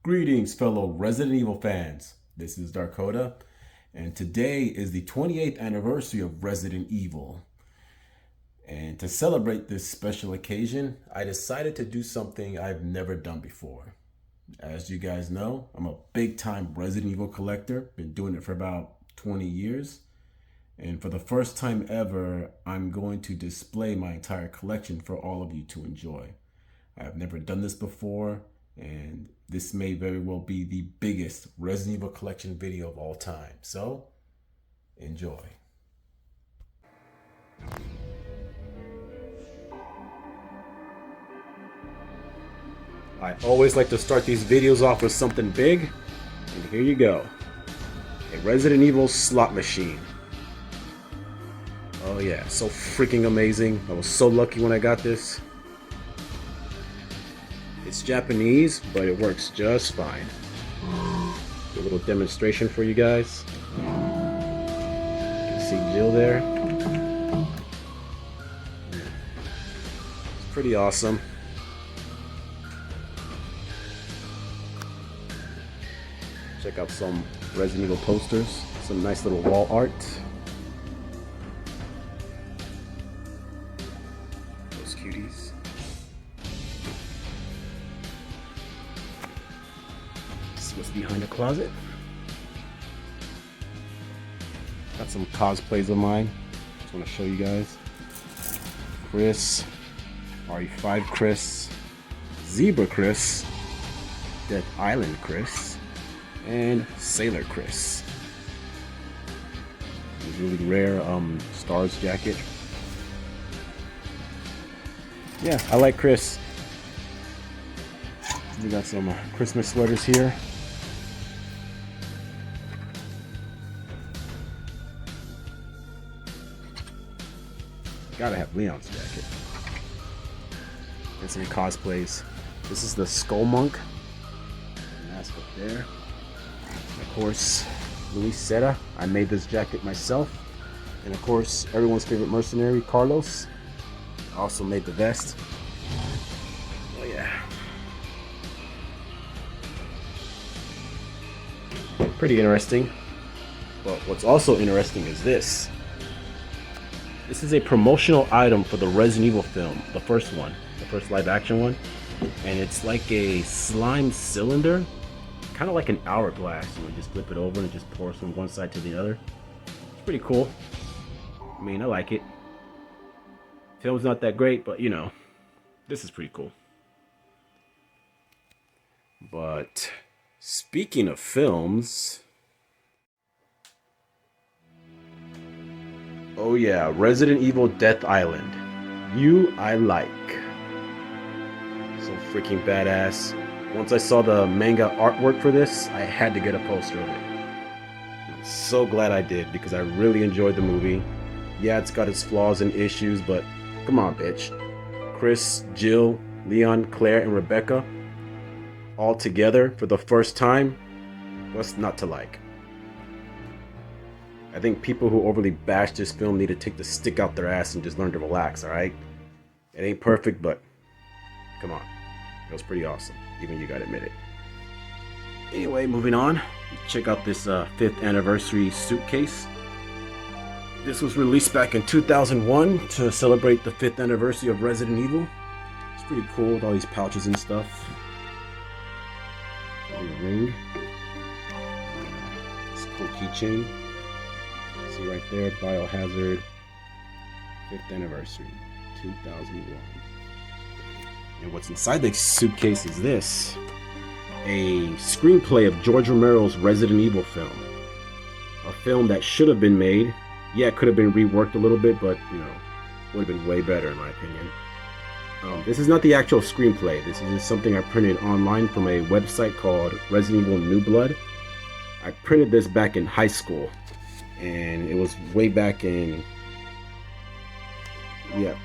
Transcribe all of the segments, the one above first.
Greetings, fellow Resident Evil fans. This is Darkoda, and today is the 28th anniversary of Resident Evil. And to celebrate this special occasion, I decided to do something I've never done before. As you guys know, I'm a big-time Resident Evil collector, been doing it for about 20 years. And for the first time ever, I'm going to display my entire collection for all of you to enjoy. I've never done this before, and this may very well be the biggest Resident Evil collection video of all time. So, enjoy. I always like to start these videos off with something big, and here you go. A Resident Evil slot machine. Oh yeah, so freaking amazing. I was so lucky when I got this. It's Japanese, but it works just fine. Do a little demonstration for you guys. You can see Jill there. It's pretty awesome. Check out some Resident Evil posters. Some nice little wall art. Those cuties. This is what's behind the closet. Got some cosplays of mine. Just want to show you guys. Chris, RE5 Chris, Zebra Chris, Death Island Chris, and Sailor Chris. This really rare Stars jacket. Yeah, I like Chris. We got some Christmas sweaters here. Gotta have Leon's jacket. And some cosplays. This is the Skull Monk. Mask up there. And of course, Luis Serra. I made this jacket myself. And of course, everyone's favorite mercenary, Carlos. Also made the vest. Oh yeah. Pretty interesting. But what's also interesting is this. This is a promotional item for the Resident Evil film, the first one, the first live action one. And it's like a slime cylinder, kind of like an hourglass. You just flip it over and it just pours from one side to the other. It's pretty cool. I mean, I like it. Film's not that great, but you know, this is pretty cool. But speaking of films, oh yeah, Resident Evil Death Island. You I like. So freaking badass. Once I saw the manga artwork for this, I had to get a poster of it. I'm so glad I did because I really enjoyed the movie. Yeah, it's got its flaws and issues, but come on, bitch. Chris, Jill, Leon, Claire, and Rebecca all together for the first time. What's not to like? I think people who overly bash this film need to take the stick out their ass and just learn to relax, alright? It ain't perfect, but come on. It was pretty awesome. Even you gotta admit it. Anyway, moving on. Check out this 5th anniversary suitcase. This was released back in 2001 to celebrate the 5th anniversary of Resident Evil. It's pretty cool with all these pouches and stuff. A ring. It's a cool keychain. See right there, Biohazard 5th anniversary 2001. And what's inside the suitcase is this. A screenplay of George Romero's Resident Evil film. A film that should have been made. Yeah, it could have been reworked a little bit, but you know, would have been way better in my opinion. This is not the actual screenplay. This is just something I printed online from a website called Resident Evil New Blood. I printed this back in high school. And it was way back in, yeah,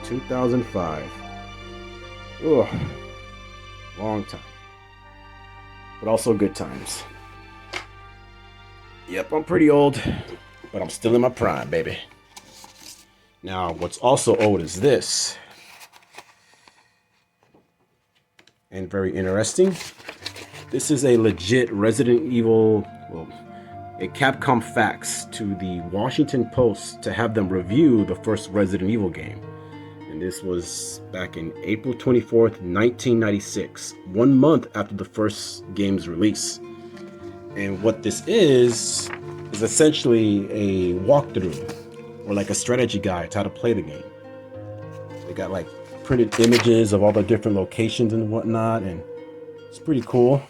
2005. Ugh, long time. But also good times. Yep, I'm pretty old, but I'm still in my prime, baby. Now, what's also old is this. and very interesting. This is a legit Resident Evil, well, a Capcom fax to the Washington Post to have them review the first Resident Evil game. And this was back in April 24th, 1996, 1 month after the first game's release. And what this is essentially a walkthrough or like a strategy guide to how to play the game. They got like printed images of all the different locations and whatnot, and it's pretty cool.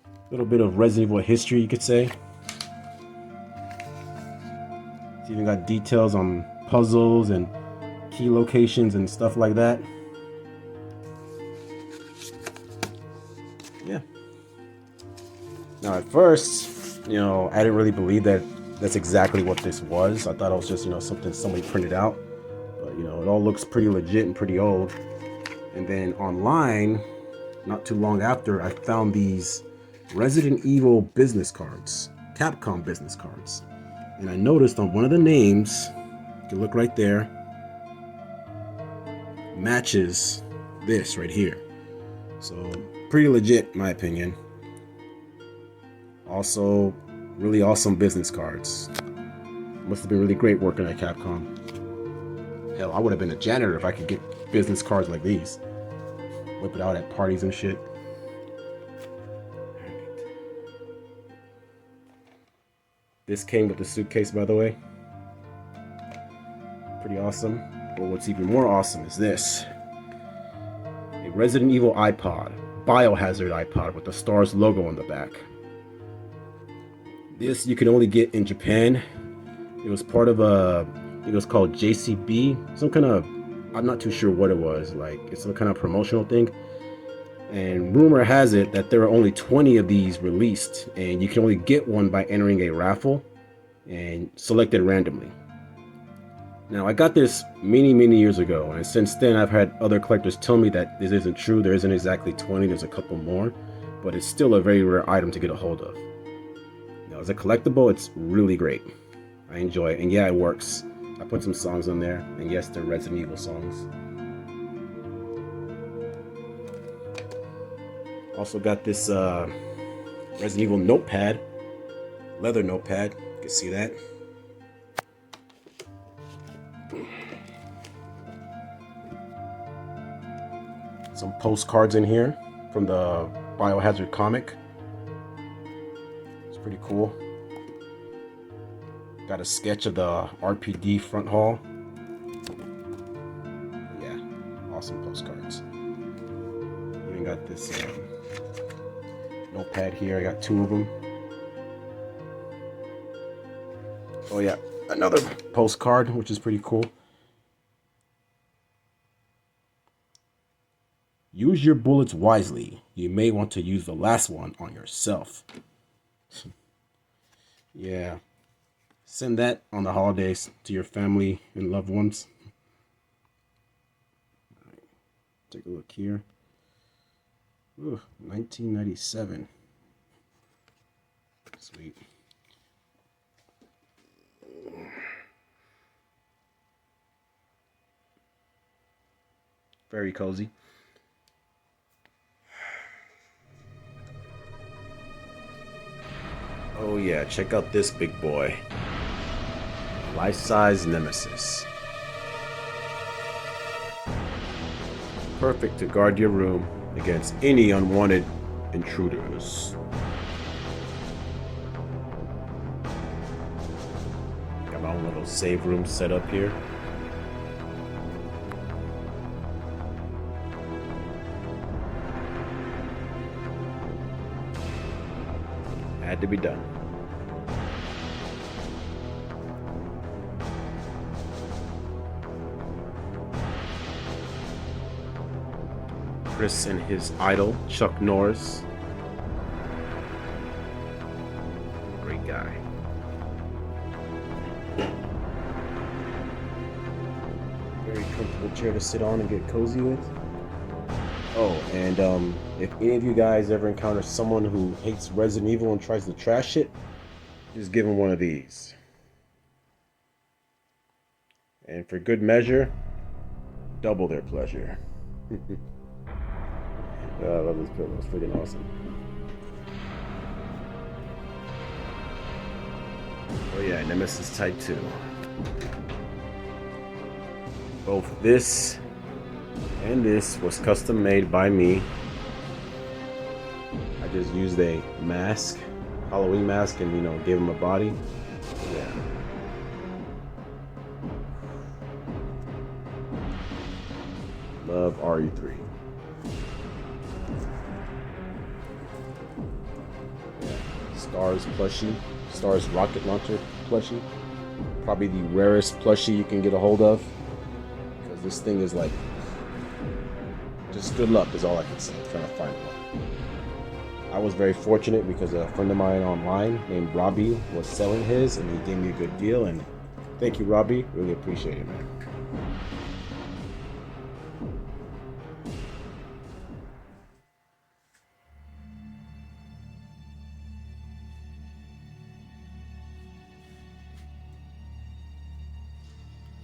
A little bit of Resident Evil history, you could say. It's even got details on puzzles and key locations and stuff like that. Yeah. Now at first, I didn't really believe that that's exactly what this was. I thought it was just, something somebody printed out. But, it all looks pretty legit and pretty old. And then online, not too long after, I found these Resident Evil business cards, Capcom business cards. And I noticed on one of the names, you can look right there, matches this right here. So pretty legit in my opinion. Also, really awesome business cards. Must have been really great working at Capcom. Hell, I would have been a janitor if I could get business cards like these. Whip it out at parties and shit. This came with the suitcase, by the way. Pretty awesome. But what's even more awesome is this. A Resident Evil iPod. Biohazard iPod with the STARS logo on the back. This you can only get in Japan. It was part of it was called JCB. Some kind of, I'm not too sure what it was. Like, it's some kind of promotional thing. And rumor has it that there are only 20 of these released, and you can only get one by entering a raffle and selected randomly. Now, I got this many years ago, and since then I've had other collectors tell me that this isn't true. There isn't exactly 20, there's a couple more, but it's still a very rare item to get a hold of. Now, as a collectible, it's really great. I enjoy it, and yeah, it works. I put some songs on there, and yes, they're Resident Evil songs. Also got this Resident Evil notepad, leather notepad. You can see that. Some postcards in here from the Biohazard comic. It's pretty cool. Got a sketch of the RPD front hall. Yeah, awesome postcards. Even got this notepad here. I got 2 of them. Oh yeah, another postcard, which is pretty cool. Use your bullets wisely. You may want to use the last one on yourself. Yeah. Send that on the holidays to your family and loved ones. All right. Take a look here. Ooh, 1997. Sweet. Very cozy. Oh yeah, check out this big boy. Life-size Nemesis. Perfect to guard your room against any unwanted intruders. Got my own little save room set up here. Had to be done. Chris and his idol, Chuck Norris. Great guy. Very comfortable chair to sit on and get cozy with. Oh, and if any of you guys ever encounter someone who hates Resident Evil and tries to trash it, just give them one of these. And for good measure, double their pleasure. Yeah, I love this pillow. It's freaking awesome. Oh yeah, Nemesis Type 2. Both this and this was custom made by me. I just used a mask, Halloween mask, and gave him a body. Yeah. Love RE3. Yeah. Stars plushie. Stars rocket launcher plushie. Probably the rarest plushie you can get a hold of. Because this thing is like, just good luck is all I can say. Trying to find one. I was very fortunate because a friend of mine online named Robbie was selling his and he gave me a good deal, and thank you, Robbie. Really appreciate it, man.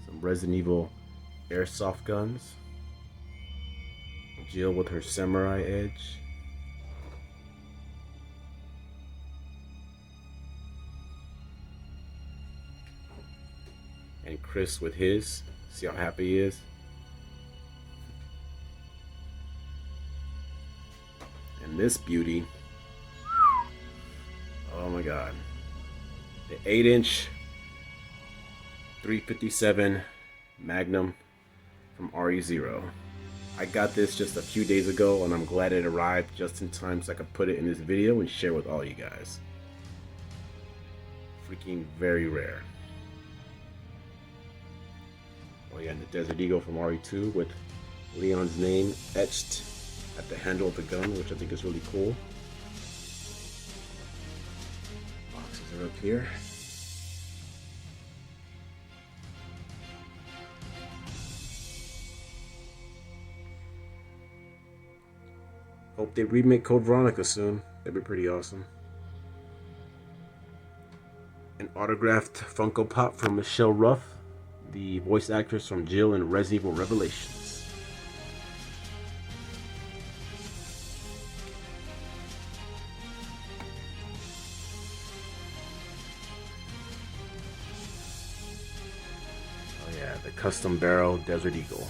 Some Resident Evil airsoft guns. Jill with her samurai edge. And Chris with his. See how happy he is? And this beauty. Oh my god. The 8-inch 357 Magnum from RE0. I got this just a few days ago and I'm glad it arrived just in time so I could put it in this video and share with all you guys. Freaking very rare. Oh yeah, and the Desert Eagle from RE2 with Leon's name etched at the handle of the gun, which I think is really cool. Boxes are up here. Hope they remake Code Veronica soon. That'd be pretty awesome. An autographed Funko Pop from Michelle Ruff, the voice actress from Jill in Resident Evil Revelations. Oh yeah, the custom barrel Desert Eagle.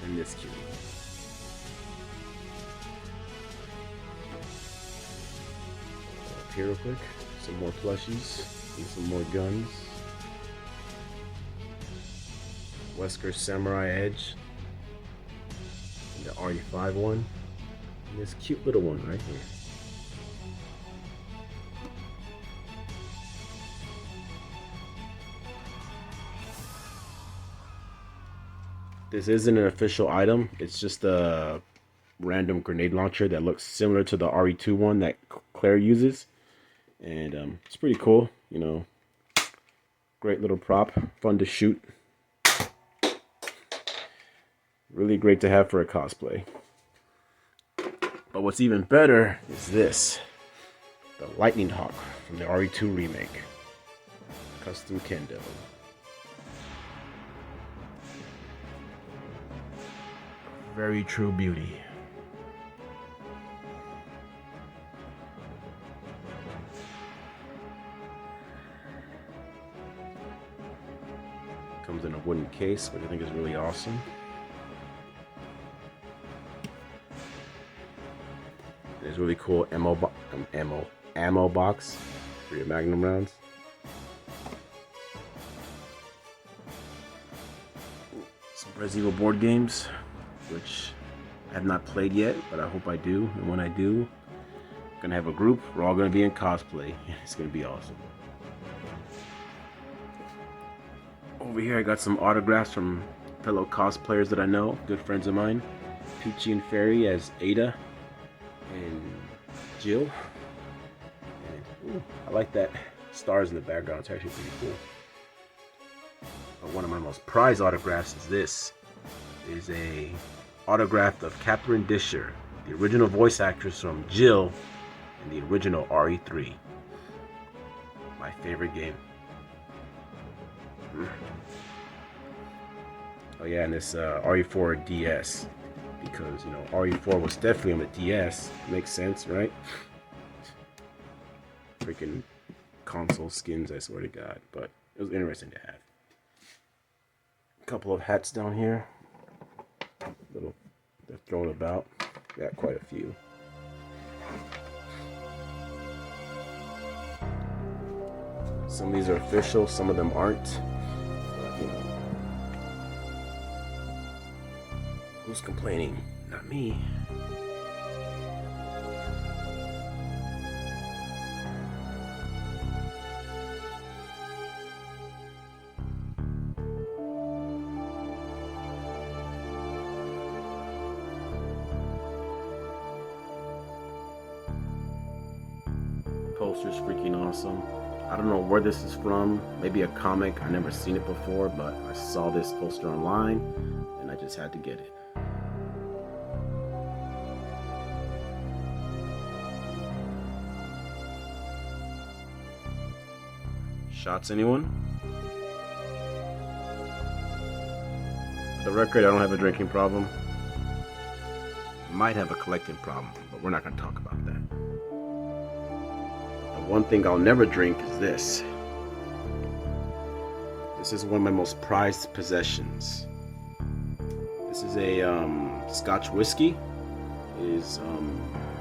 And this cutie. Up here real quick, some more plushies and some more guns. Wesker Samurai Edge. And the RE5 one. And this cute little one right here. This isn't an official item. It's just a random grenade launcher that looks similar to the RE2 one that Claire uses. And it's pretty cool, Great little prop. Fun to shoot. Really great to have for a cosplay. But what's even better is this. The Lightning Hawk from the RE2 remake. Custom Kendo. Very true beauty. Comes in a wooden case, which I think is really awesome. There's really cool ammo box for your Magnum rounds. Some Resident Evil board games, which I have not played yet, but I hope I do. And when I do, I'm gonna have a group. We're all gonna be in cosplay. It's gonna be awesome. Over here, I got some autographs from fellow cosplayers that I know, good friends of mine. Peachy and Fairy as Ada and Jill. And, I like that stars in the background. It's actually pretty cool. But one of my most prized autographs is this. It is a autograph of Catherine Disher, the original voice actress from Jill in the original RE3. My favorite game. Oh yeah, and this RE4 DS, because you know RE4 was definitely on the DS. Makes sense, right? Freaking console skins, I swear to God. But it was interesting to have. A couple of hats down here. Little, they're thrown about. Got quite a few. Some of these are official, some of them aren't. But, you know, who's complaining? Not me. Poster's freaking awesome. I don't know where this is from. Maybe a comic. I never seen it before, but I saw this poster online and I just had to get it. Shots, anyone? For the record, I don't have a drinking problem. Might have a collecting problem, but we're not going to talk about that. The one thing I'll never drink is this. This is one of my most prized possessions. This is a Scotch whiskey. It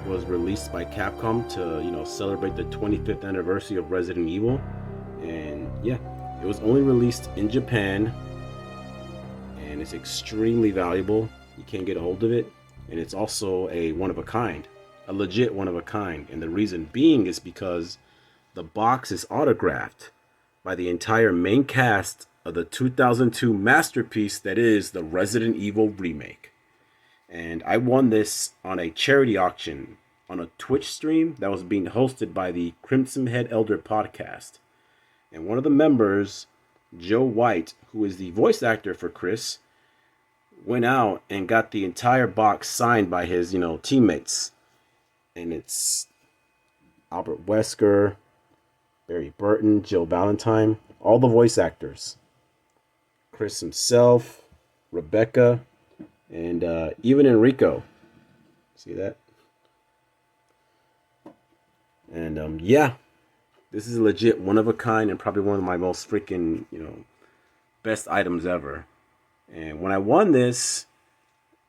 was released by Capcom to celebrate the 25th anniversary of Resident Evil, and yeah, it was only released in Japan, and it's extremely valuable. You can't get a hold of it, and it's also a one of a kind, a legit one of a kind, and the reason being is because the box is autographed by the entire main cast of the 2002 masterpiece that is the Resident Evil remake. And I won this on a charity auction on a Twitch stream that was being hosted by the Crimson Head Elder podcast. And one of the members, Joe White, who is the voice actor for Chris, went out and got the entire box signed by his, teammates. And it's Albert Wesker, Barry Burton, Jill Valentine, all the voice actors. Chris himself, Rebecca, and even Enrico. See that? And yeah, this is a legit one of a kind and probably one of my most freaking, best items ever. And when I won this,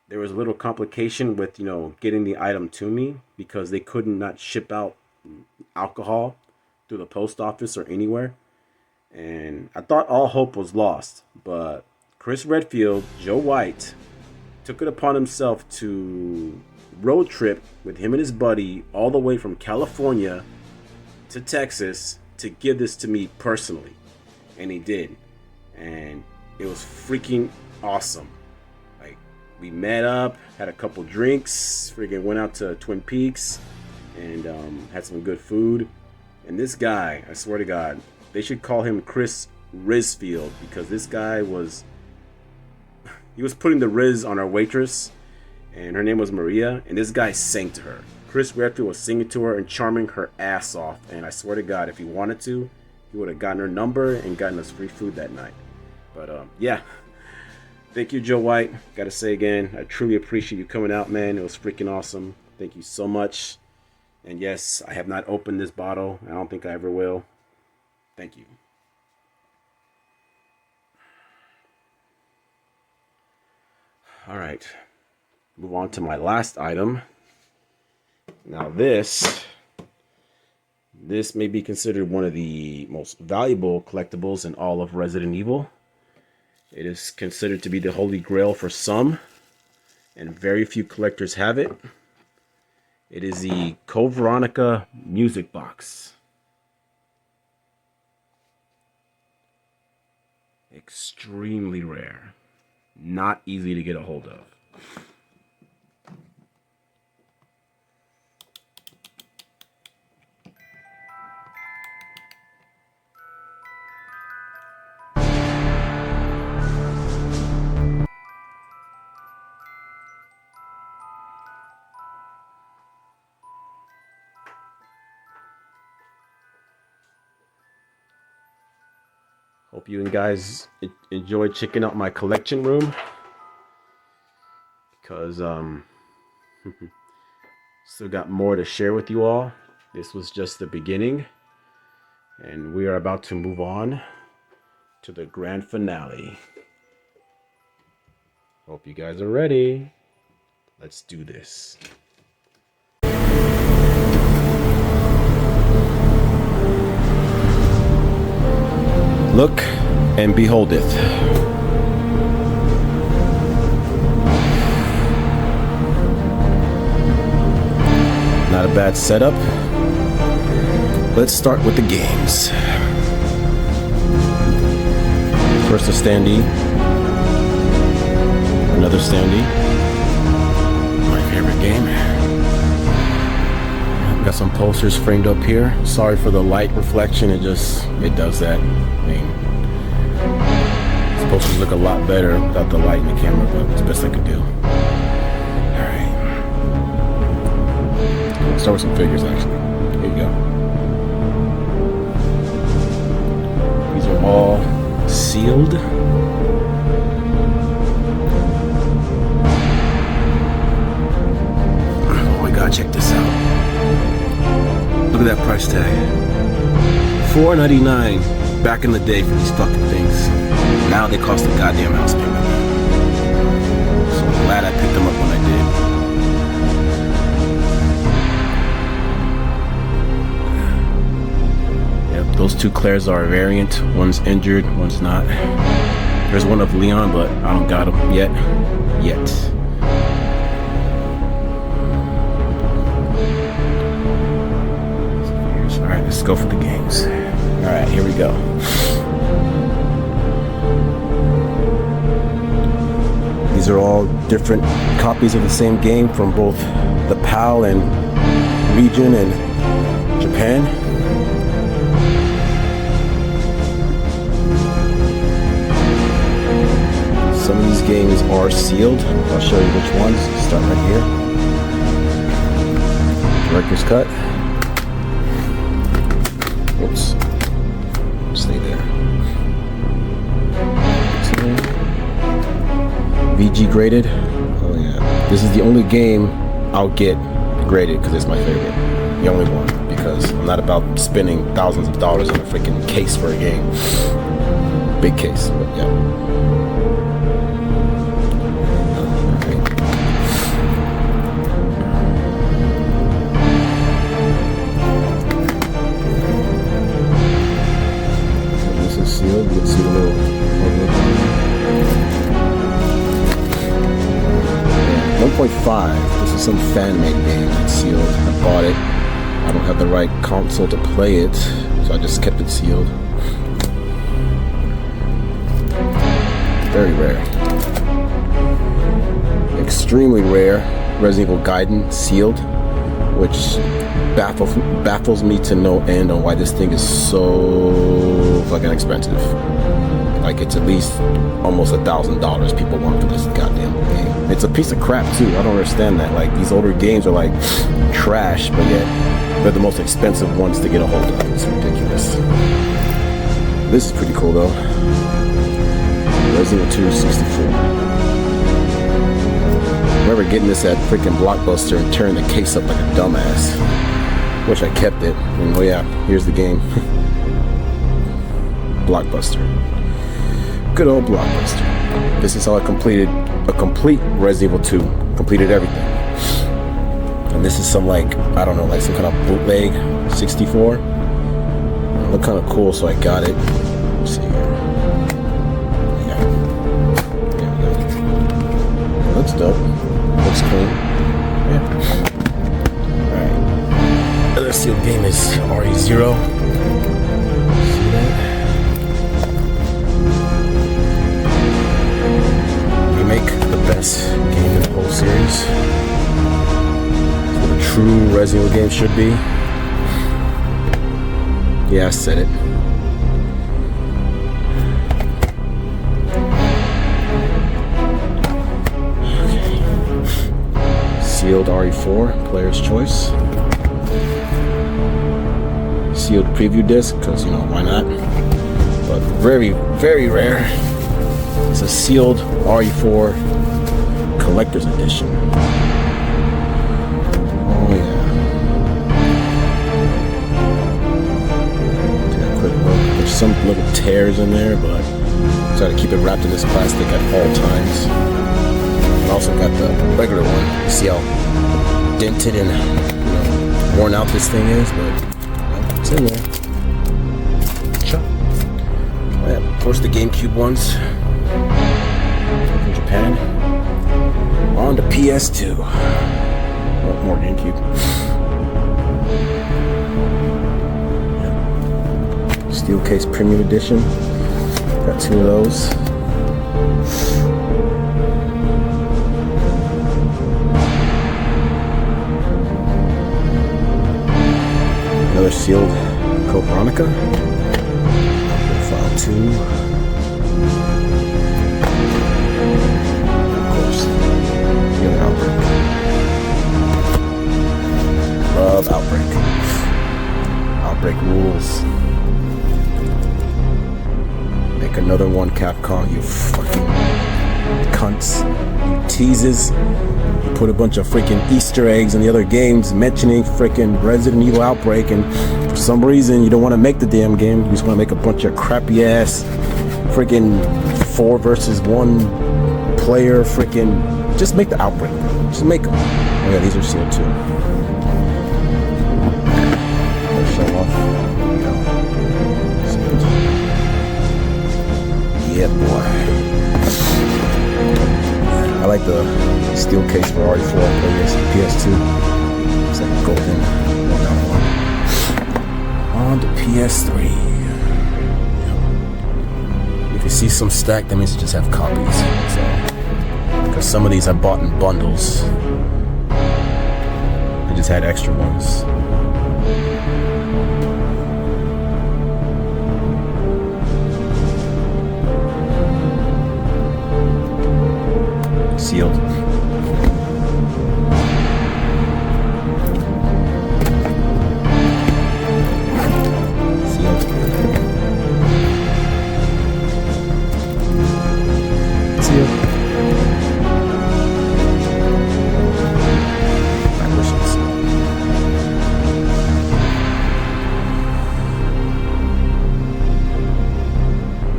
there was a little complication with, getting the item to me because they couldn't not ship out alcohol through the post office or anywhere. And I thought all hope was lost, but Chris Redfield, Joe White, took it upon himself to road trip with him and his buddy all the way from California to Texas to give this to me personally. And he did. And it was freaking awesome. Like, we met up, had a couple drinks, freaking went out to Twin Peaks, and had some good food. And this guy, I swear to God, they should call him Chris Rizfield, because this guy was putting the Riz on our waitress, and her name was Maria, and this guy sang to her. Chris Redfield was singing to her and charming her ass off, and I swear to God, if he wanted to, he would have gotten her number and gotten us free food that night. But yeah, thank you, Joe White. Gotta say again, I truly appreciate you coming out, man. It was freaking awesome. Thank you so much. And yes, I have not opened this bottle. I don't think I ever will. Thank you. All right, move on to my last item. Now this may be considered one of the most valuable collectibles in all of Resident Evil. It is considered to be the holy grail for some, and very few collectors have it. It is the Code Veronica music box. Extremely rare. Not easy to get a hold of. Hope you guys enjoyed checking out my collection room, because still got more to share with you all. This was just the beginning, and we are about to move on to the grand finale. Hope you guys are ready. Let's do this. Look and beholdeth. Not a bad setup. Let's start with the games. First a standee. Another standee. My favorite game. Got some posters framed up here. Sorry for the light reflection. It does that. I mean, these posters look a lot better without the light in the camera, but it's the best I could do. Alright. Let's start with some figures, actually. Here you go. These are all sealed. Oh my god, check this out. Look at that price tag. $4.99 back in the day for these fucking things. Now they cost a goddamn house payment. So I'm glad I picked them up when I did. Yep, those two Claires are a variant. One's injured, one's not. There's one of Leon, but I don't got him yet. Alright, let's go for the games. Alright, here we go. These are all different copies of the same game from both the PAL and region and Japan. Some of these games are sealed. I'll show you which ones. Start right here. Director's cut. Whoops. Stay there. VG graded. Oh yeah. This is the only game I'll get graded because it's my favorite. The only one. Because I'm not about spending thousands of dollars on a freaking case for a game. Big case, but yeah. Sealed. You can see the little logo. 1.5. This is some fan-made game. It's sealed. I bought it. I don't have the right console to play it, so I just kept it sealed. Very rare. Extremely rare. Resident Evil Gaiden sealed, which baffles me to no end on why this thing is so fucking expensive. Like, it's at least almost $1,000 people want for this goddamn game. It's a piece of crap too. I don't understand that. Like, these older games are like trash, but yet they're the most expensive ones to get a hold of. It's ridiculous. This is pretty cool though. Resident Evil 2 64. I remember getting this at freaking Blockbuster and tearing the case up like a dumbass. Wish I kept it. And oh yeah, here's the game. Blockbuster. Good old Blockbuster. This is how I completed a complete Resident Evil 2. Completed everything. And this is some, like, I don't know, like some kind of bootleg 64. It looked kind of cool, so I got it. Let's see here. Yeah. There we go. Looks dope. Looks clean. Yeah. Alright. Other sealed game is RE0. See that? Remake, the best game in the whole series. That's what a true Resident Evil game should be. Yeah, I said it. Okay. Sealed RE4, player's choice. Sealed preview disc, because, you know, why not? but very, very rare. It's a sealed RE4 collector's edition. Oh yeah. Take a quick look. There's some little tears in there, but try to keep it wrapped in this plastic at all times. I also got the regular one. You see how dented and worn out this thing is, but it's in there. Oh, yeah. Of course, the GameCube ones from Japan. On to PS2. Oh, more GameCube. Yeah. Steel case premium edition. Got 2 of those. Another sealed Code Veronica. File 2. Of course, the other Outbreak. Love Outbreak. Outbreak rules. Make another one, Capcom, you fucking cunts. You teases. You put a bunch of freaking Easter eggs in the other games mentioning freaking Resident Evil Outbreak, and for some reason you don't want to make the damn game. You just want to make a bunch of crappy ass freaking 4 versus 1 player freaking. Just make the Outbreak. Just make them. Oh yeah, these are sealed too. Show off. There we go. Sealed. Yeah, boy. I like the steel case for RE4 PS2. It's like golden. On to PS3. If you see some stacked, that means you just have copies. So, because some of these I bought in bundles. I just had extra ones. Sealed. Sealed. Sealed. I wish it was sealed.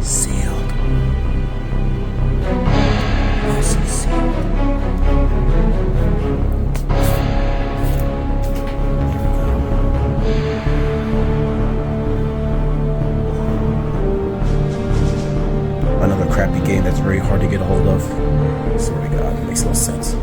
Sealed. Also sealed. Another crappy game that's very hard to get a hold of. I swear to God, it makes no sense.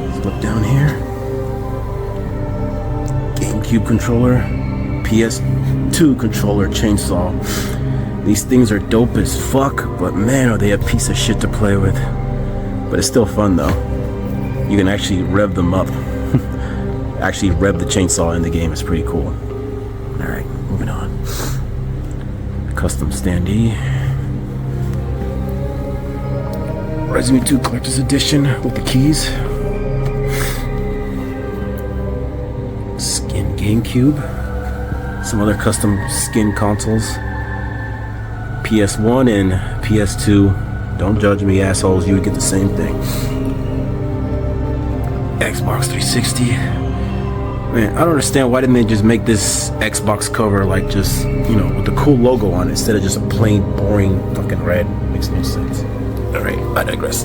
Let's look down here. GameCube controller, PS2 controller, chainsaw. These things are dope as fuck, but man, are they a piece of shit to play with. But it's still fun though. You can actually rev them up. Actually rev the chainsaw in the game. It's pretty cool. Alright, moving on. Custom standee. Resident Evil 2 Collector's Edition with the keys. Skin GameCube. Some other custom skin consoles. PS1 and PS2. Don't judge me, assholes. You would get the same thing. Xbox 360. Man, I don't understand why didn't they just make this Xbox cover like just, you know, with the cool logo on it instead of just a plain, boring fucking red. Makes no sense. Alright, I digress.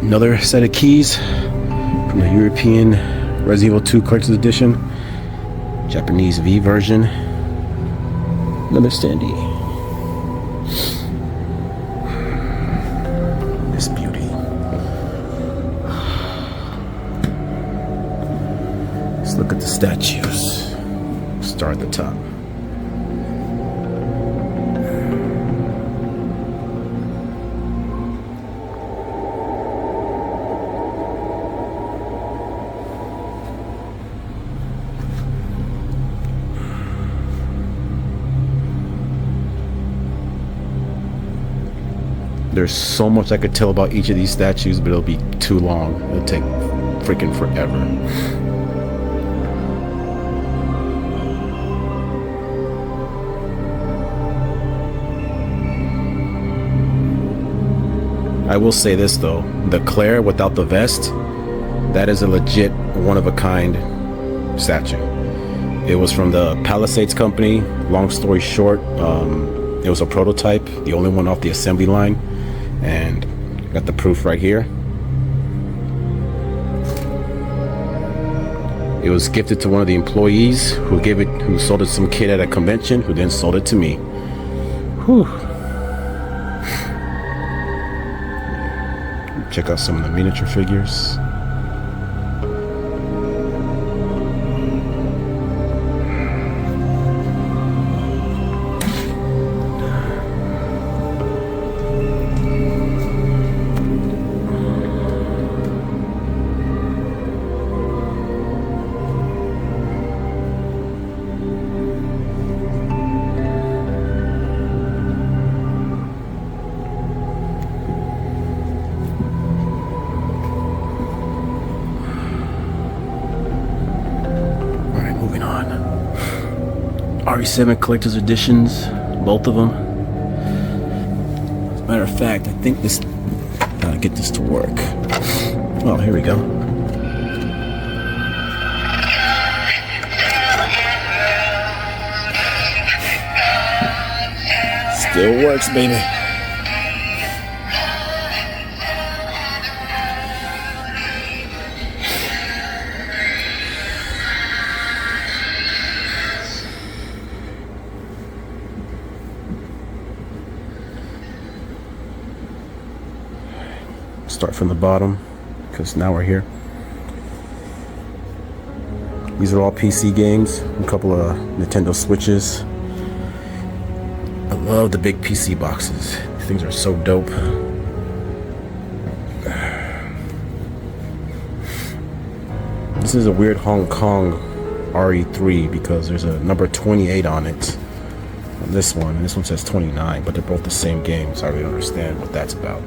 Another set of keys from the European Resident Evil 2 Collector's Edition. Japanese V version. Another standee. This beauty. Let's look at the statues. Start at the top. There's so much I could tell about each of these statues, but it'll be too long. It'll take freaking forever. I will say this though, the Claire without the vest, that is a legit one-of-a-kind statue. It was from the Palisades company. Long story short, it was a prototype, the only one off the assembly line, and got the proof right here. It was gifted to one of the employees who sold it to some kid at a convention, who then sold it to me. Whew. Check out some of the miniature figures. RE7 collector's editions, both of them. As a matter of fact, I think this, gotta get this to work. Oh, here we go. Still works, baby. Start from the bottom, because now we're here. These are all PC games, a couple of Nintendo Switches. I love the big PC boxes. These things are so dope. This is a weird Hong Kong RE3 because there's a number 28 on it. On this one, and this one says 29, but they're both the same game, so I really don't understand what that's about.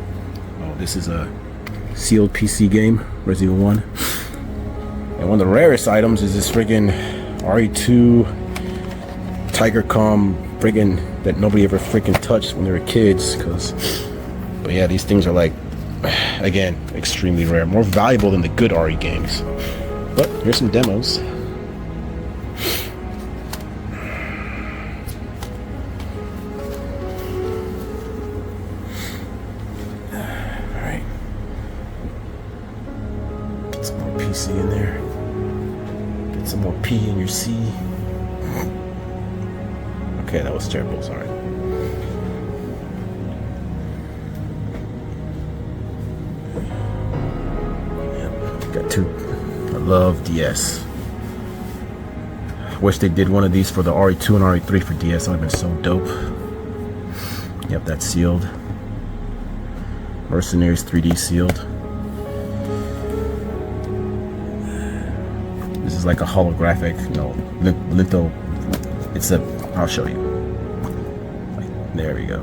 Oh, this is a sealed PC game, Resident Evil 1. And one of the rarest items is this friggin' RE2 Tigercom friggin' that nobody ever freaking touched when they were kids. But yeah, these things are like, again, extremely rare. More valuable than the good RE games. But here's some demos. C in there. Get some more P in your C. Okay, that was terrible, sorry. Yep, got two. I love DS. Wish they did one of these for the RE2 and RE3 for DS. That would have been so dope. Yep, that's sealed. Mercenaries 3D sealed. This is like a holographic, litho. It's a, I'll show you. There we go.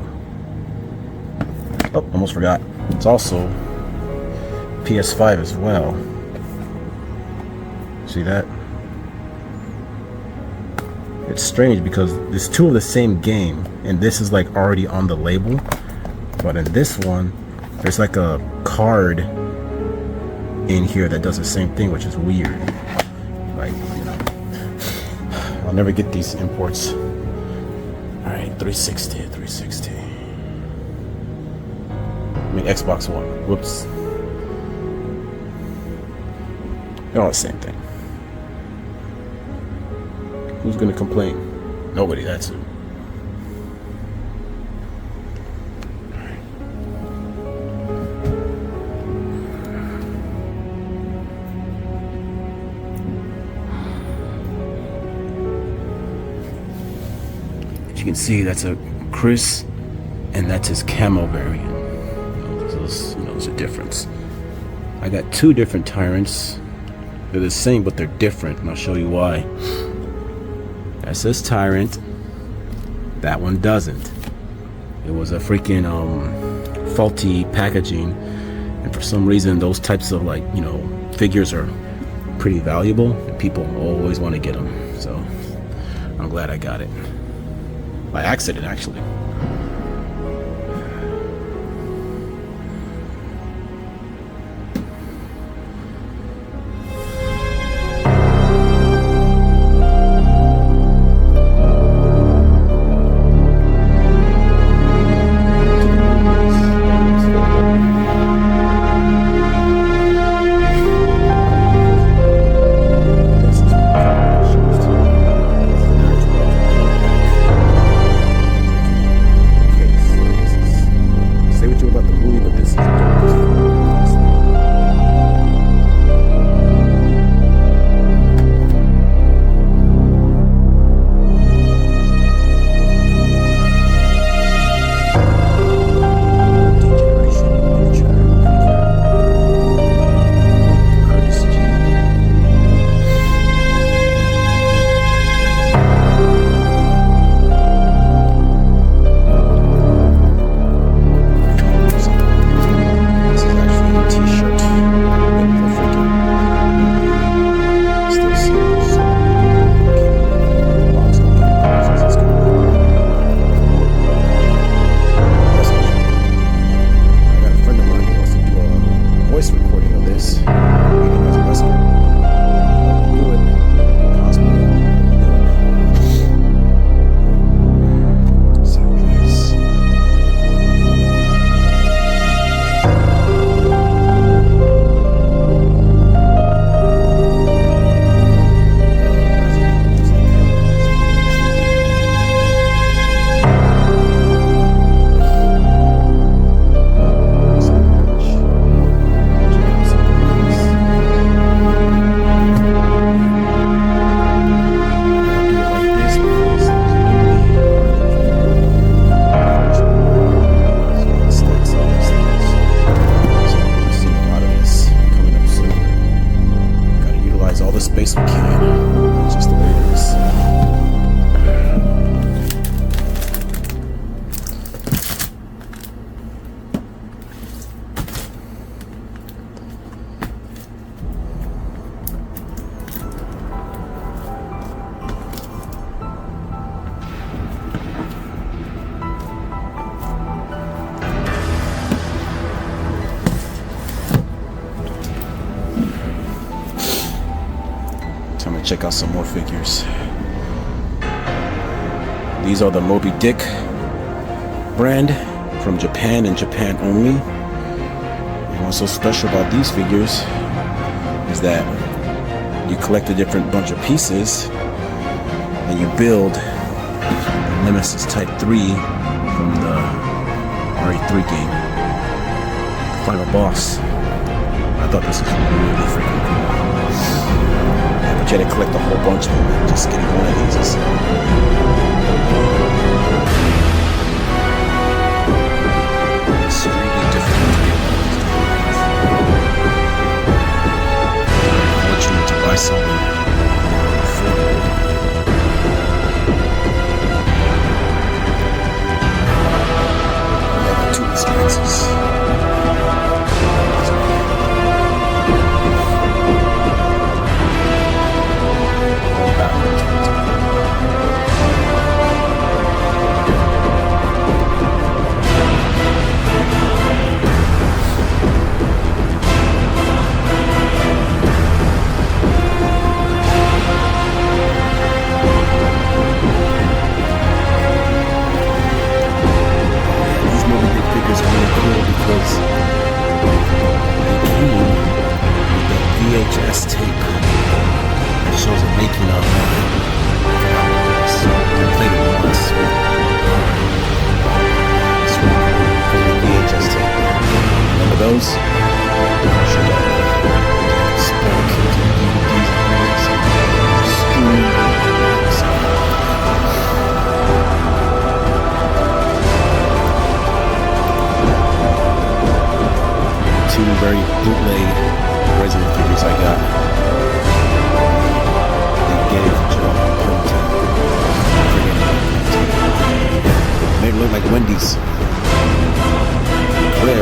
Oh, almost forgot. It's also PS5 as well. See that? It's strange because there's two of the same game, and this is like already on the label. But in this one, there's like a card in here that does the same thing, which is weird. Like, I'll never get these imports. All right, 360. I mean, Xbox One. Whoops. They're all the same thing. Who's gonna complain? Nobody. That's it. You can see that's a Chris, and that's his camo variant. There's a difference. I got two different tyrants. They're the same, but they're different, and I'll show you why. That says tyrant. That one doesn't. It was a freaking faulty packaging, and for some reason those types of, like, you know, figures are pretty valuable and people always want to get them. So I'm glad I got it by accident, actually. Space we can. It's just the way it is. Time to check out some more figures. These are the Moby Dick brand from Japan and Japan only. And what's so special about these figures is that you collect a different bunch of pieces and you build the Nemesis Type 3 from the RE3 game, the final boss. I thought this was really freaking cool. But you had to collect a whole bunch of them. Just getting one of these is extremely difficult to get one of these days. Fortunate to buy something affordable. Like the 2 expenses. Because they came with the VHS tape that shows the making of I played it once. It's really cool. The VHS tape. Remember those? Sure don't. Spoil kids and DVDs and stream. Two very bootleg Resident figures I got. They gave Joe Made it look like Wendy's. Red.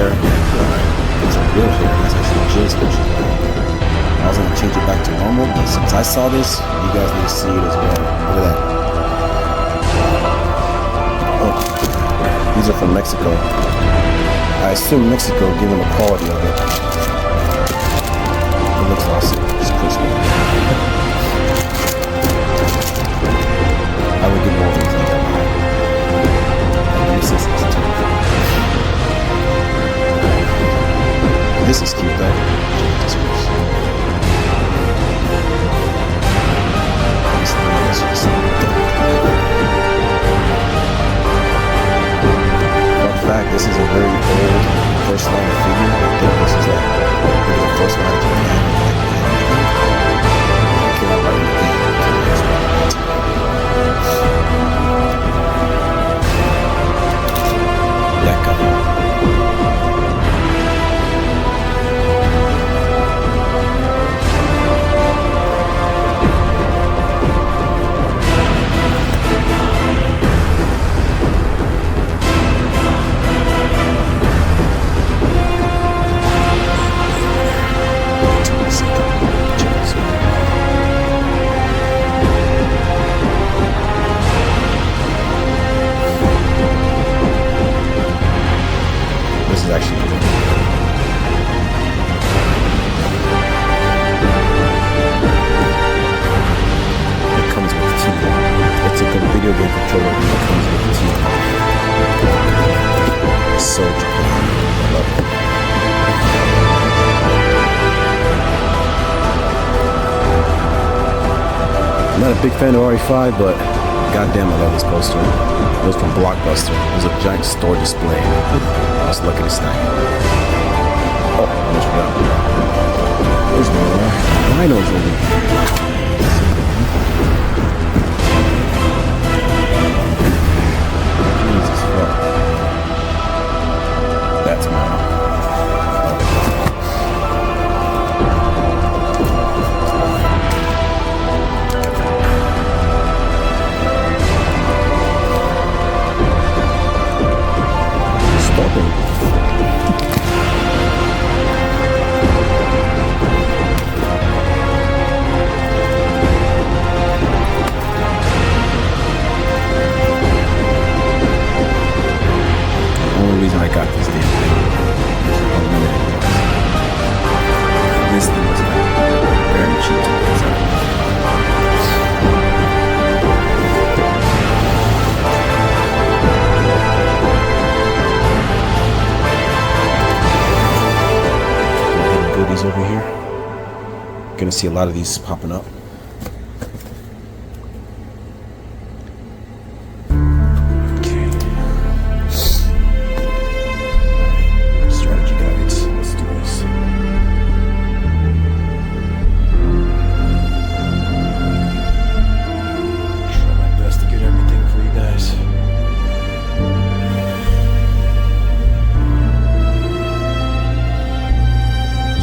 normal, but since I saw this, you guys need to see it as well. Look at that. Oh, these are from Mexico. I assume Mexico, given the quality of it. It looks awesome. It's crispy. I would get more things like that. This is cute though. Fun fact, this is a very old first line figure. I think this is like the first line to have. Came out right in the game. That guy. This is actually pretty good. It comes with teeth. It's a good video game controller that comes with teeth. It's so Japan. I love it. I'm not a big fan of RE5, but goddamn, I love this poster. It was from Blockbuster. It was a giant store display. I was lucky to snag it. Oh, almost forgot. There's more rhinos over here. Jesus fuck. That's mine. Reason I got this damn thing. This thing was like very cheap to get out. Goodies over here. Gonna see a lot of these popping up.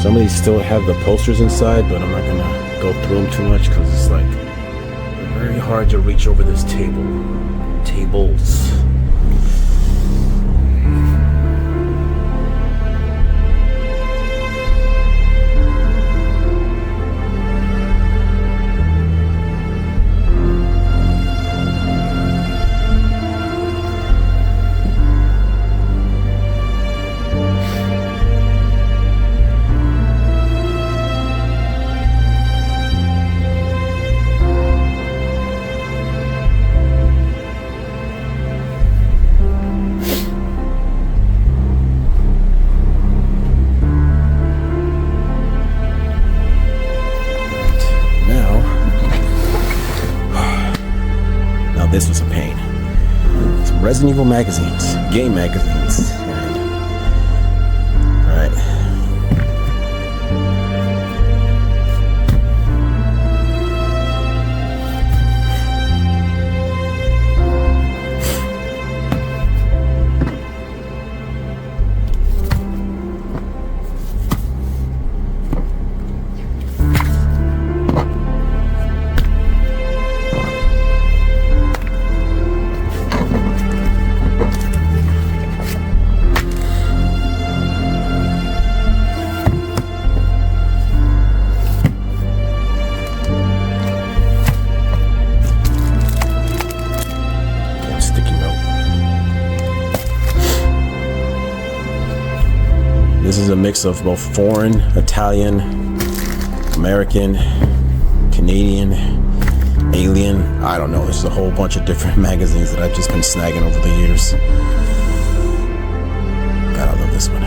Some of these still have the posters inside, but I'm not gonna go through them too much because it's like very hard to reach over this tables. This was a pain. Some Resident Evil magazines, game magazines. Alright. a mix of both foreign, Italian, American, Canadian, Alien. I don't know. There's a whole bunch of different magazines that I've just been snagging over the years. God, I love this one.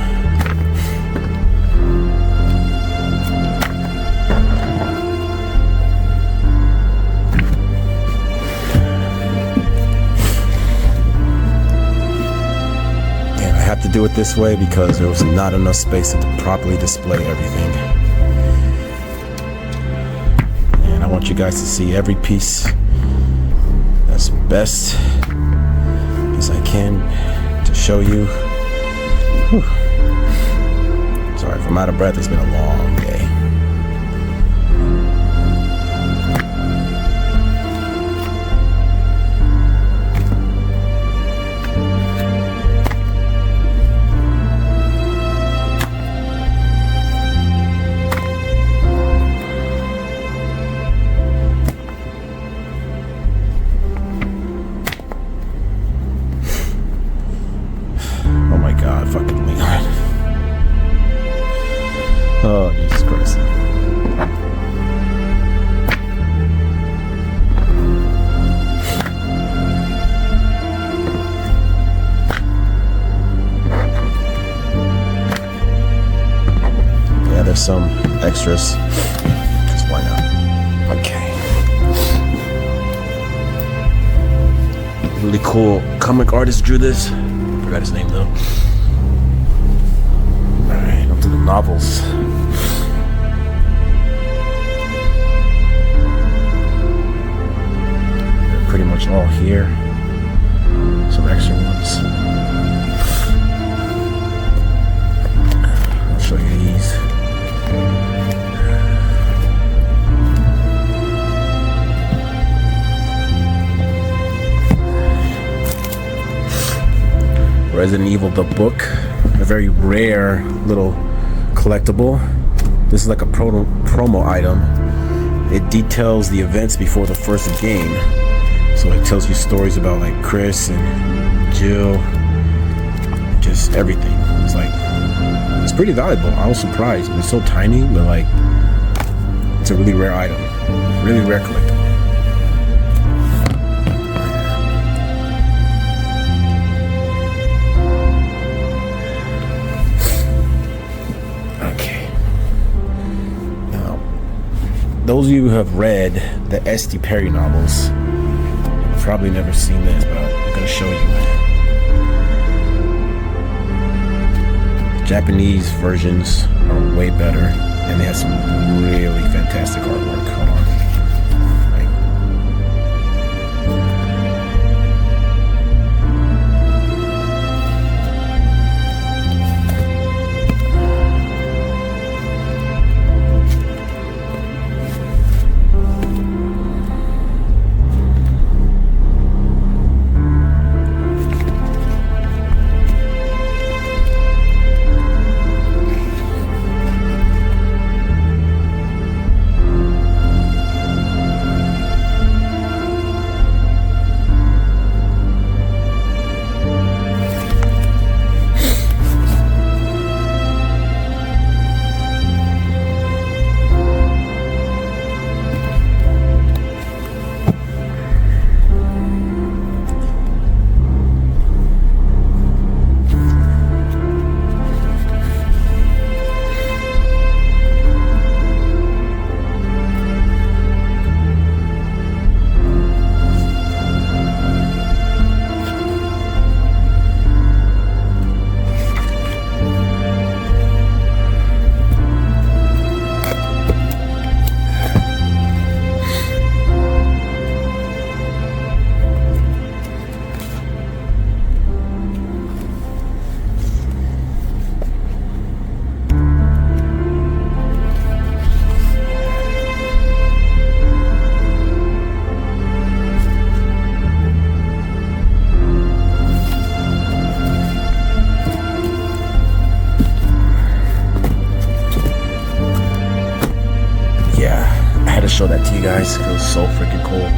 And I have to do it this way because there was not enough space to properly display everything. I want you guys to see every piece as best as I can to show you. Whew. Sorry if I'm out of breath, it's been a long day. Oh my God, fucking me. Oh, Jesus Christ. Yeah, there's some extras. Just why not? Okay. Really cool comic artist drew this. Forgot his name though. Alright, up to the novels. They're pretty much all here. Some extra ones. I'll show you these. Resident Evil the book, a very rare little collectible. This is like a promo item. It details the events before the first game, so it tells you stories about like Chris and Jill, just everything. It's pretty valuable. I was surprised. It's so tiny, but like it's a really rare item, really rare collectible. Those of you who have read the S.D. Perry novels have probably never seen this, but I'm going to show you. The Japanese versions are way better, and they have some really fantastic artwork. Hold on. Show that to you guys. It was so freaking cool.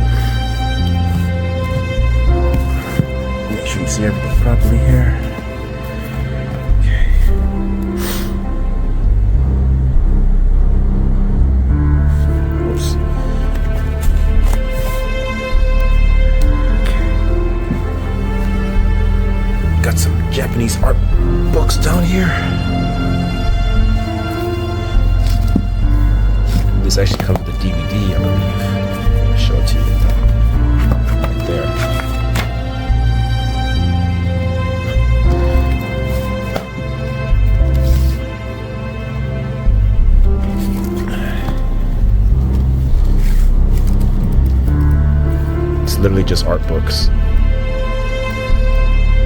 Make sure you see everything properly here. Okay. Japanese art books down here. This actually comes with a DVD, I believe. I'll show it to you. Right there. It's literally just art books.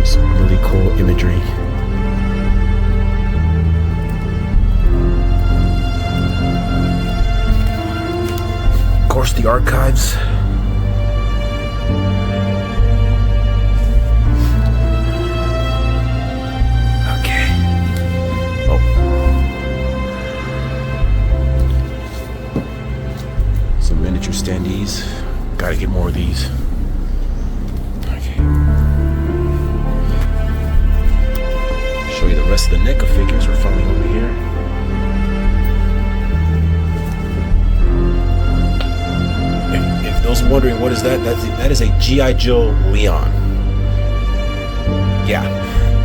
Some really cool imagery. Of course, the archives. Okay. Oh. Some miniature standees. Gotta get more of these. Show you the rest of the NECA figures. We're finally over here. If those are wondering what is that, that is a G.I. Joe Leon. Yeah,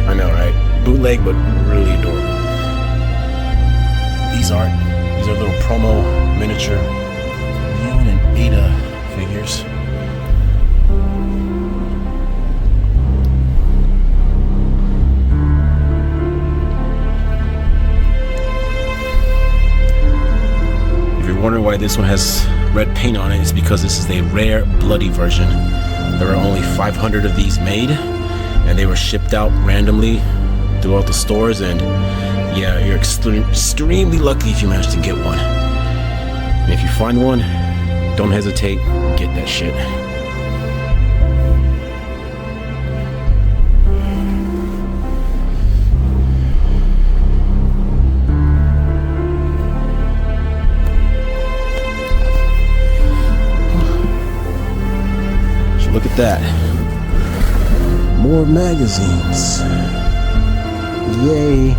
I know, right? Bootleg, but really adorable. These are little promo miniature Leon and Ada figures. Wondering why this one has red paint on it, is because this is a rare bloody version. There are only 500 of these made, and they were shipped out randomly throughout the stores, and yeah, you're extremely lucky if you manage to get one. And if you find one, don't hesitate, get that shit. Look at that. More magazines. Yay.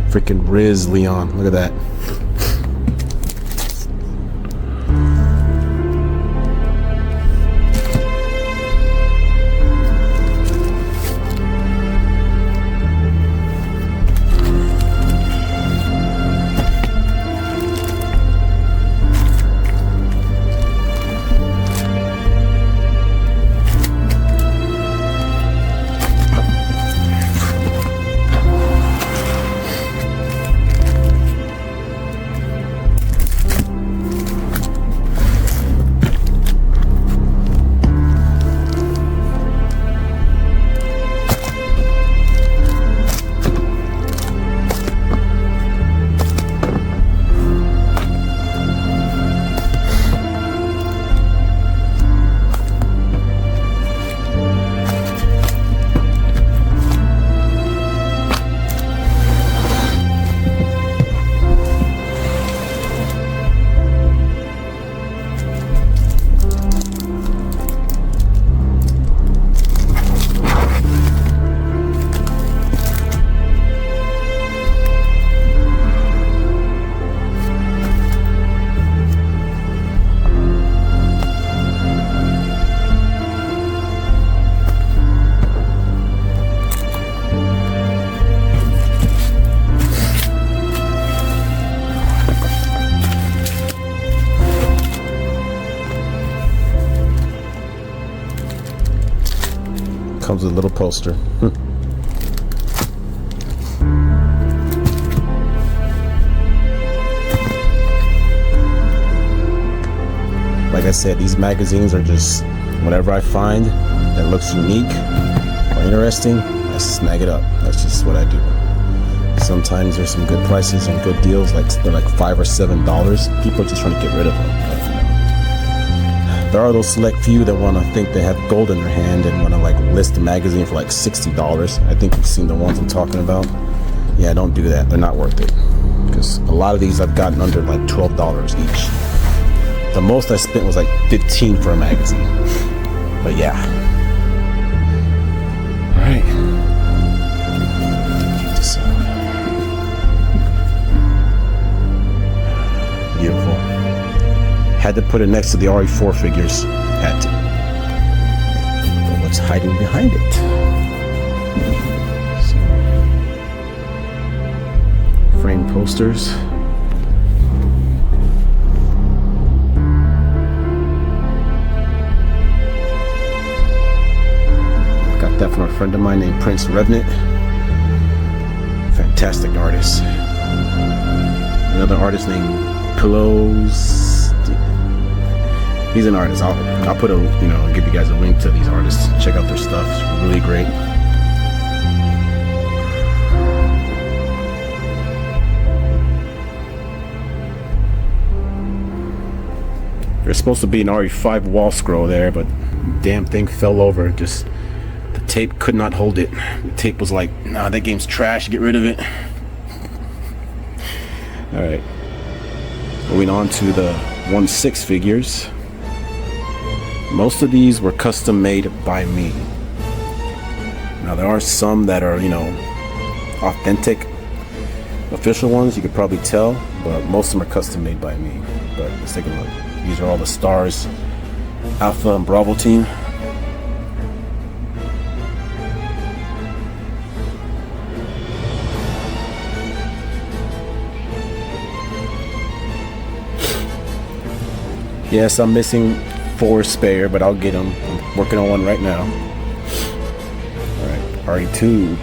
Freaking Riz Leon. Look at that. Comes with a little poster. Like I said, these magazines are just whatever I find that looks unique or interesting, I snag it up. That's just what I do. Sometimes there's some good prices and good deals, like they're like $5 or $7. People are just trying to get rid of them. There are those select few that want to think they have gold in their hand and want to like list a magazine for like $60. I think you've seen the ones I'm talking about. Yeah, don't do that. They're not worth it. Because a lot of these I've gotten under like $12 each. The most I spent was like $15 for a magazine. But yeah. Alright. Just Had to put it next to the RE4 figures. Had to. But what's hiding behind it? Frame posters. Got that from a friend of mine named Prince Revenant. Fantastic artist. Another artist named Pillows. He's an artist. I'll put I'll give you guys a link to these artists. Check out their stuff. It's really great. There's supposed to be an RE5 wall scroll there, but damn thing fell over. Just the tape could not hold it. The tape was like, nah, that game's trash. Get rid of it. All right. Moving on to the 1/6 figures. Most of these were custom made by me. Now there are some that are, authentic, official ones. You could probably tell, but most of them are custom made by me. But let's take a look. These are all the stars, Alpha and Bravo team. Yes, I'm missing 4 spare, but I'll get them. I'm working on one right now. All right, RE2.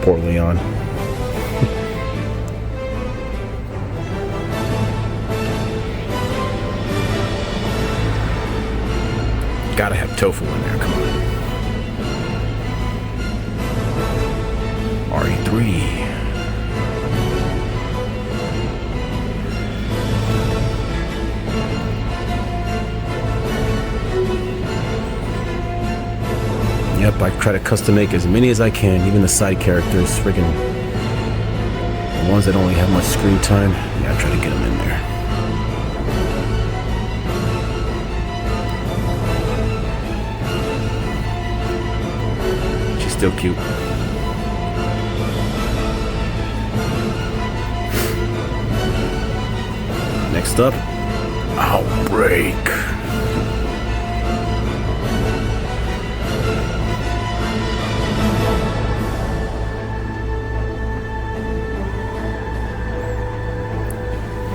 Poor Leon. Gotta have tofu in there, come on. RE3. Yep, I try to custom make as many as I can, even the side characters, freaking the ones that only have much screen time. Yeah, I try to get them in there. She's still cute. Next up, Outbreak.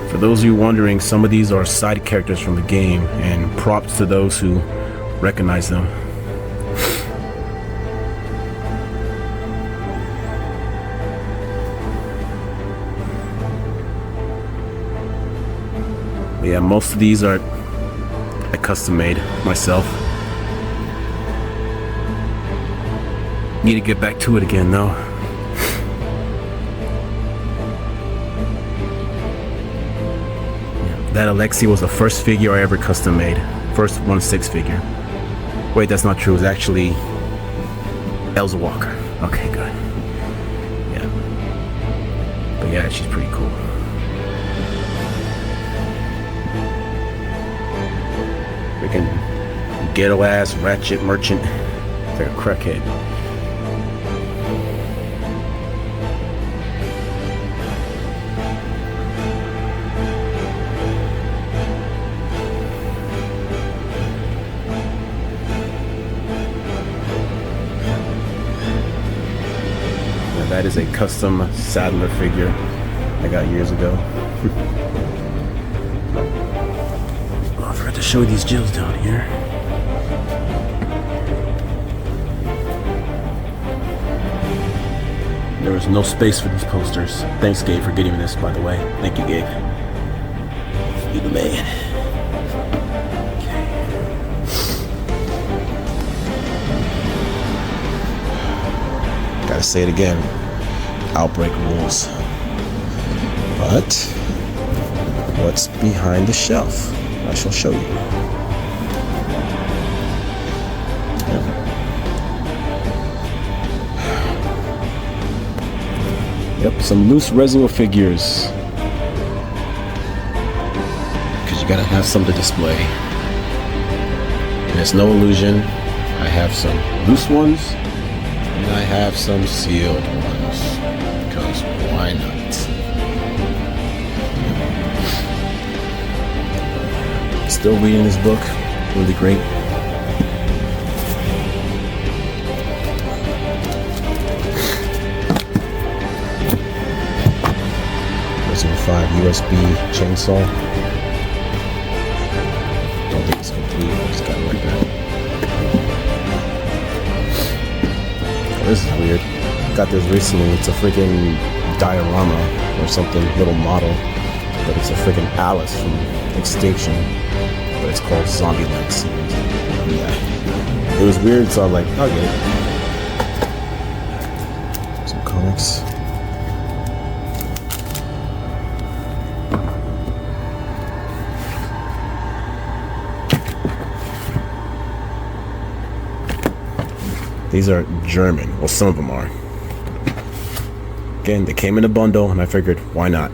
For those of you wondering, some of these are side characters from the game, and props to those who recognize them. But yeah, most of these are I custom made myself. Need to get back to it again though. That Alexi was the first figure I ever custom made. First 1/6 figure. Wait, that's not true. It's actually Elsa Walker. Okay, good. Yeah. But yeah, she's pretty cool. Freaking ghetto ass ratchet merchant. It's like a crackhead. That is a custom Saddler figure I got years ago. Oh, I forgot to show you these Jills down here. There was no space for these posters. Thanks, Gabe, for getting me this, by the way. Thank you, Gabe. You the man. Okay. Gotta say it again. Outbreak rules. But what's behind the shelf. I shall show you. Yep, some loose residual figures. Because you gotta have some to display. And it's no illusion, I have some loose ones, and I have some sealed ones. Because why not? Still reading this book, really great. Resident 5 USB chainsaw. Don't think it's complete, I just got it like that. Oh, this is weird. Got this recently, it's a freaking diorama or something, little model. But it's a freaking Alice from Extinction. But it's called Zombie-like series. Yeah. It was weird, so I'm like, I'll get it. Some comics. These are German. Well, some of them are. Again, they came in a bundle, and I figured, why not?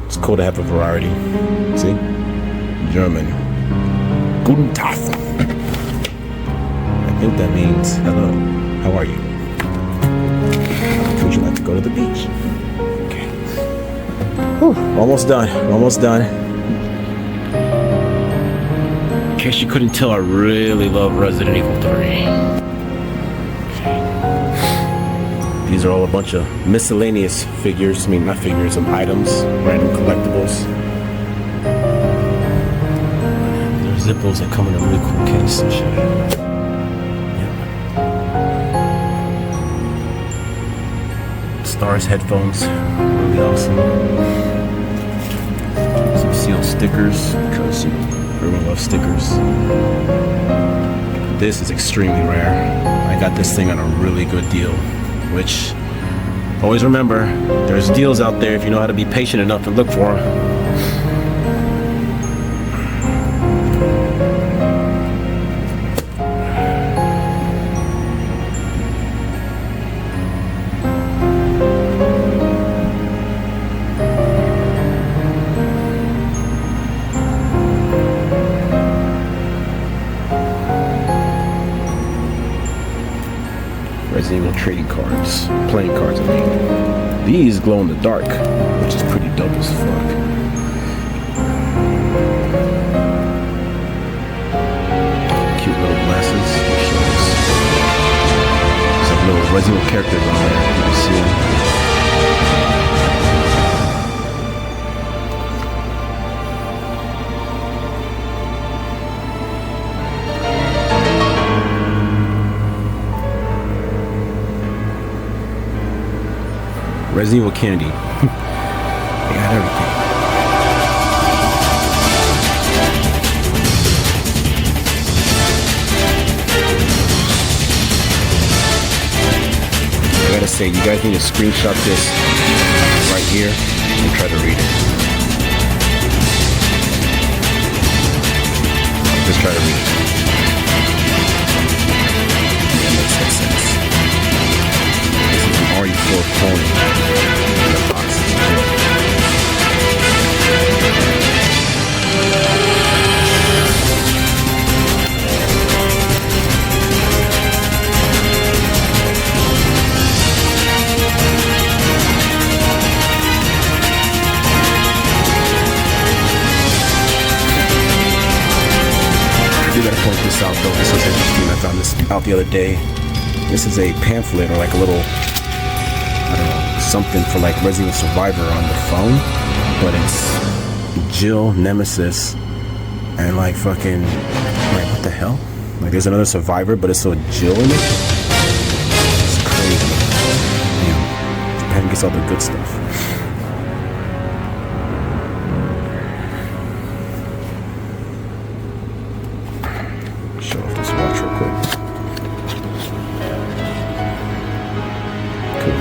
It's cool to have a variety. See? German. Guten Tag. I think that means hello. How are you? Would you like to go to the beach? Okay. Whew, almost done. Almost done. In case you couldn't tell, I really love Resident Evil 3. These are all a bunch of miscellaneous figures. I mean, not figures, some items, random collectibles. There's Zippos that come in a really cool case and shit. Yeah. Stars headphones, really awesome. Some sealed stickers, because everyone loves stickers. This is extremely rare. I got this thing on a really good deal. Which, always remember, there's deals out there if you know how to be patient enough and look for them. Resident Evil trading cards, playing cards, I mean. These glow in the dark, which is pretty dope as fuck. Cute little glasses. Some little Resident Evil characters on there, you can see them. Resident Evil candy. They got everything. I gotta say, you guys need to screenshot this right here and try to read it. Just try to read it. Yeah, that makes sense. This is an RE4 pony. I do gotta point this out though, this was interesting. I found this out the other day. This is a pamphlet or like a little, I don't know, something for like Resident Evil Survivor on the phone, but it's Jill, Nemesis, and like fucking, like what the hell? Like there's another Survivor, but it's so Jill in it. It's crazy. Damn, Japan gets all the good stuff. Show off this watch real quick. Cool.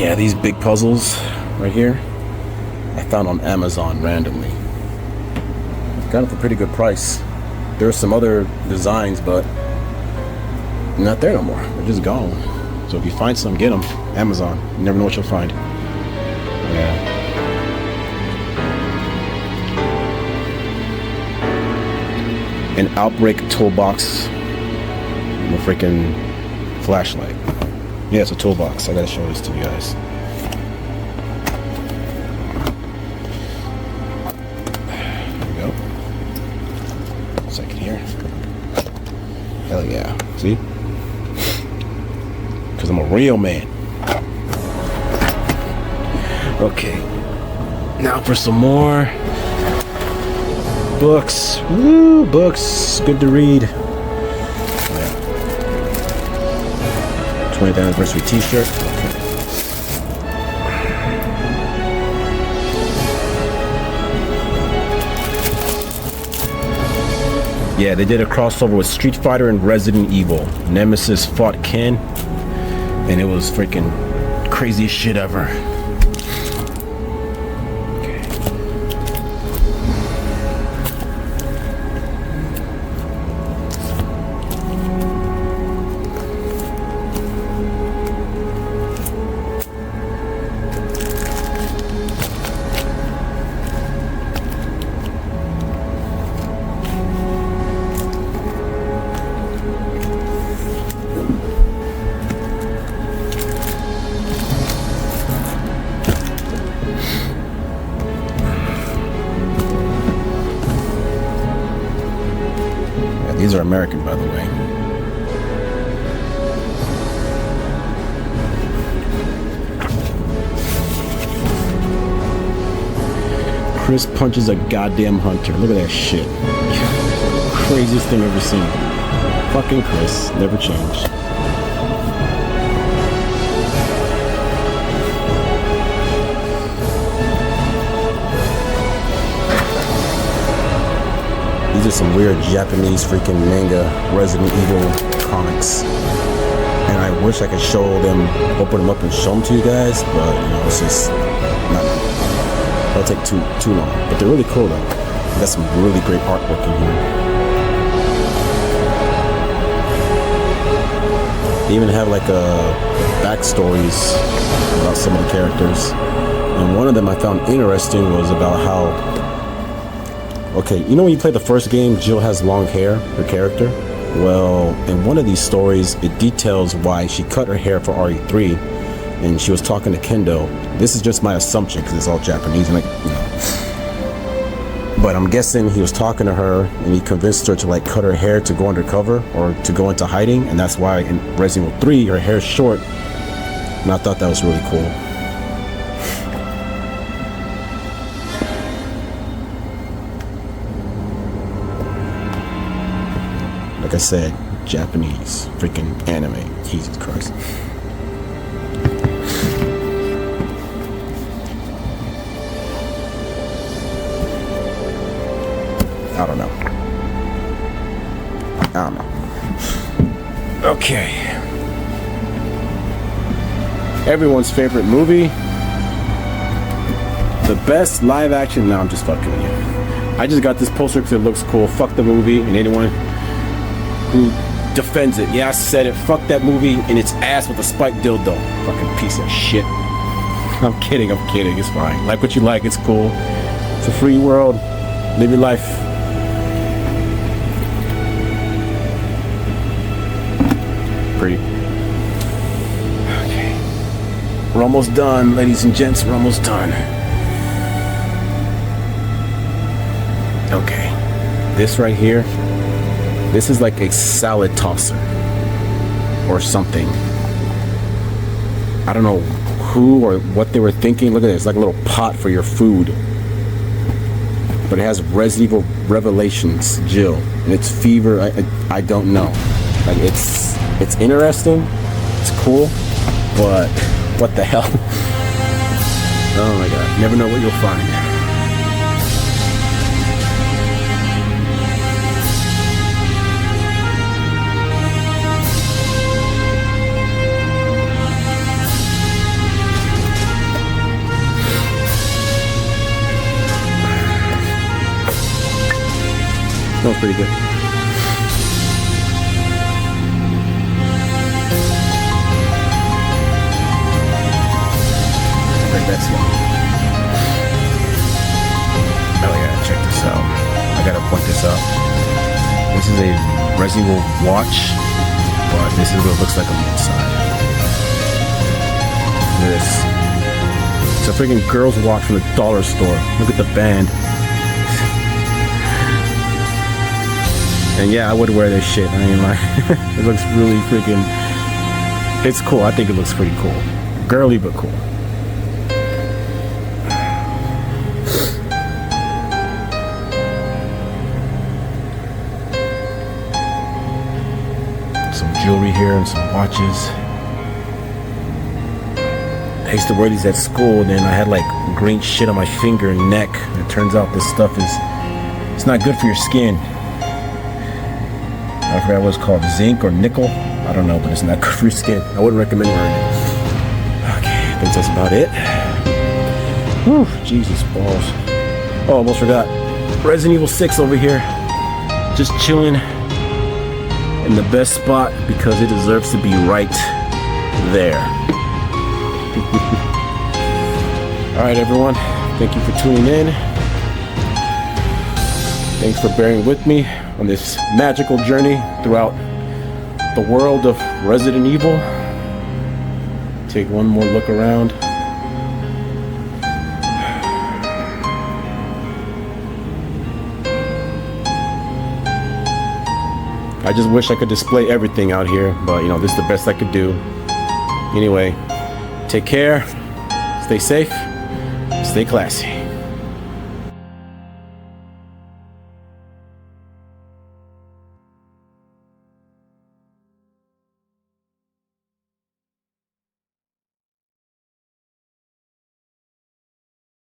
Yeah, these big puzzles right here, I found on Amazon randomly. Got them for a pretty good price. There are some other designs, but not there no more. They're just gone. So if you find some, get them. Amazon. You never know what you'll find. Yeah. An Outbreak toolbox. A freaking flashlight. Yeah, it's a toolbox. I gotta show this to you guys. There we go. Second here. Hell yeah. See? Because I'm a real man. Okay. Now for some more books. Woo, books. Good to read. 20th anniversary t-shirt. Okay. Yeah, they did a crossover with Street Fighter and Resident Evil. Nemesis fought Ken, and it was freaking craziest shit ever. These are American, by the way. Chris punches a goddamn hunter. Look at that shit. Craziest thing I've ever seen. Fucking Chris. Never changed. These are some weird Japanese freaking manga Resident Evil comics. And I wish I could show them, open them up and show them to you guys, but you know, it's just not, it'll take too long. But they're really cool though. Got some really great artwork in here. They even have like backstories about some of the characters. And one of them I found interesting was about how, okay, you know when you play the first game, Jill has long hair, her character? Well, in one of these stories, it details why she cut her hair for RE3, and she was talking to Kendo. This is just my assumption, because it's all Japanese, and like, you know. But I'm guessing he was talking to her, and he convinced her to like cut her hair to go undercover, or to go into hiding, and that's why in Resident Evil 3, her hair's short, and I thought that was really cool. Like I said, Japanese freaking anime. Jesus Christ. I don't know. Okay. Everyone's favorite movie. The best live action. No, I'm just fucking with you. I just got this poster because it looks cool. Fuck the movie and anyone who defends it. Yeah, I said it. Fuck that movie in its ass with a spiked dildo. Fucking piece of shit. I'm kidding. It's fine. Like what you like. It's cool. It's a free world. Live your life. Pretty. Okay. We're almost done, ladies and gents. We're almost done. Okay. This right here. This is like a salad tosser or something. I don't know who or what they were thinking. Look at this, like a little pot for your food. But it has Resident Evil Revelations Jill, and it's fever. I don't know. Like it's interesting. It's cool, but what the hell? Oh my god! Never know what you'll find. pretty good. That's yummy. Oh yeah, check this out. I gotta point this out. This is a Resident Evil watch, but this is what it looks like on the inside. Look at this. It's a freaking girl's watch from the dollar store. Look at the band. And yeah, I would wear this shit. I mean, like, it looks really freaking. It's cool. I think it looks pretty cool. Girly but cool. Some jewelry here and some watches. I used to wear these at school, and then I had like green shit on my finger and neck. And it turns out this stuff it's not good for your skin. I forgot what it's called, zinc or nickel. I don't know, but it's not good for your skin. I wouldn't recommend wearing it. Okay, I think that's about it. Whew, Jesus balls. Oh, almost forgot. Resident Evil 6 over here. Just chilling in the best spot because it deserves to be right there. Alright everyone, thank you for tuning in. Thanks for bearing with me on this magical journey throughout the world of Resident Evil. Take one more look around. I just wish I could display everything out here, but you know, this is the best I could do. Anyway, take care, stay safe, stay classy.